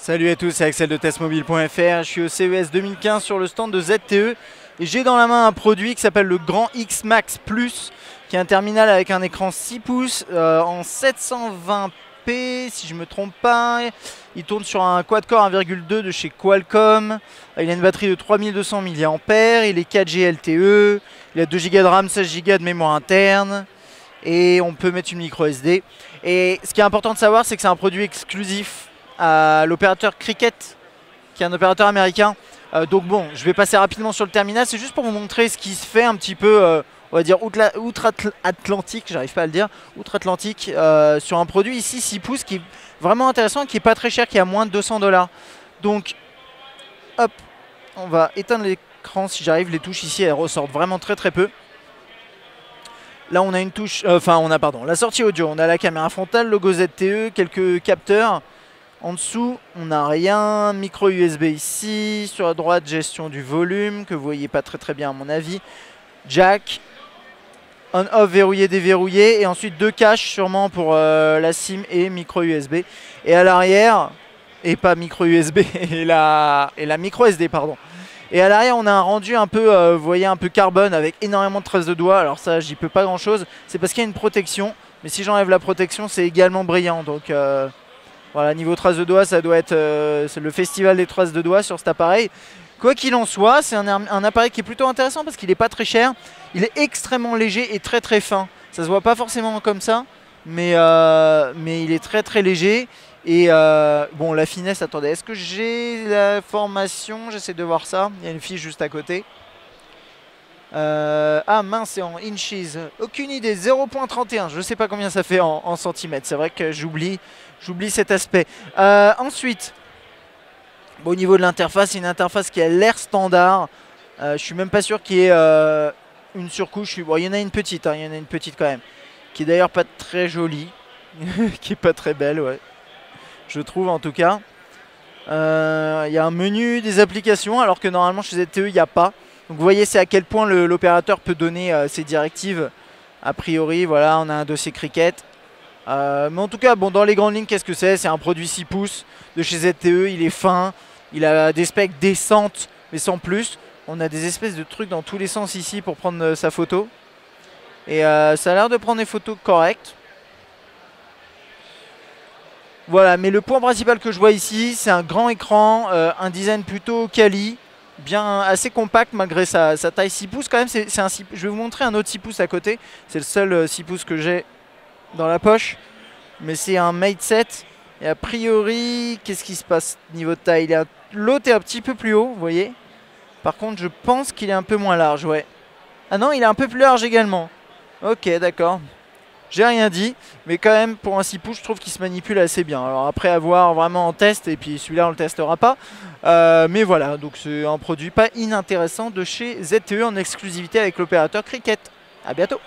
Salut à tous, c'est Axel de testmobile.fr. Je suis au CES 2015 sur le stand de ZTE et j'ai dans la main un produit qui s'appelle le Grand X Max Plus, qui est un terminal avec un écran 6 pouces en 720p si je me trompe pas. Il tourne sur un quad-core 1,2 de chez Qualcomm. Il a une batterie de 3200 mAh, il est 4G LTE, il a 2 Go de RAM, 16 Go de mémoire interne et on peut mettre une micro SD. Et ce qui est important de savoir, c'est que c'est un produit exclusif à l'opérateur Cricket, qui est un opérateur américain. Donc bon, je vais passer rapidement sur le terminal, c'est juste pour vous montrer ce qui se fait un petit peu, on va dire outre-Atlantique, j'arrive pas à le dire, outre-Atlantique, sur un produit ici 6 pouces qui est vraiment intéressant, qui est pas très cher, qui est à moins de 200 $. Donc, hop, on va éteindre l'écran si j'arrive, les touches ici elles ressortent vraiment très peu. Là on a une touche, la sortie audio, on a la caméra frontale, logo ZTE, quelques capteurs. En dessous, on n'a rien, micro USB ici, sur la droite, gestion du volume, que vous voyez pas très bien à mon avis. Jack, on-off verrouillé, déverrouillé, et ensuite 2 caches sûrement pour la SIM et micro USB. Et à l'arrière, et pas micro USB, et la micro SD, pardon. Et à l'arrière, on a un rendu un peu, vous voyez, un peu carbone, avec énormément de traces de doigts. Alors ça, j'y peux pas grand-chose, c'est parce qu'il y a une protection, mais si j'enlève la protection, c'est également brillant, donc... voilà, niveau traces de doigts, ça doit être le festival des traces de doigts sur cet appareil. Quoi qu'il en soit, c'est un appareil qui est plutôt intéressant parce qu'il n'est pas très cher. Il est extrêmement léger et très fin. Ça se voit pas forcément comme ça, mais il est très léger. Et bon, la finesse, attendez, est-ce que j'ai la formation? J'essaie de voir ça. Il y a une fiche juste à côté. Ah mince, c'est en inches. Aucune idée, 0.31. Je sais pas combien ça fait en centimètres. C'est vrai que j'oublie cet aspect. Ensuite, bon, au niveau de l'interface, c'est une interface qui a l'air standard. Je suis même pas sûr qu'il y ait une surcouche. Bon, il y en a une petite, hein, il y en a une petite quand même. Qui est d'ailleurs pas très jolie. Qui est pas très belle, ouais. Je trouve en tout cas. Il y a un menu des applications, alors que normalement chez ZTE, il n'y a pas. Donc vous voyez, c'est à quel point l'opérateur peut donner ses directives. A priori, voilà, on a un dossier Cricket. Mais en tout cas, bon, dans les grandes lignes, qu'est-ce que c'est? C'est un produit 6 pouces de chez ZTE, il est fin, il a des specs décentes, mais sans plus. On a des espèces de trucs dans tous les sens ici pour prendre sa photo. Et ça a l'air de prendre des photos correctes. Voilà, mais le point principal que je vois ici, c'est un grand écran, un design plutôt quali, bien assez compact malgré sa taille 6 pouces quand même. Je vais vous montrer un autre 6 pouces à côté. C'est le seul 6 pouces que j'ai dans la poche. Mais c'est un Mate 7. Et a priori, qu'est-ce qui se passe niveau de taille? L'autre est un petit peu plus haut, vous voyez. Par contre, je pense qu'il est un peu moins large, ouais. Ah non, il est un peu plus large également. Ok, d'accord. J'ai rien dit, mais quand même, pour un 6 pouces, je trouve qu'il se manipule assez bien. Alors après, à voir vraiment en test, et puis celui-là, on le testera pas. Mais voilà, donc c'est un produit pas inintéressant de chez ZTE en exclusivité avec l'opérateur Cricket. A bientôt.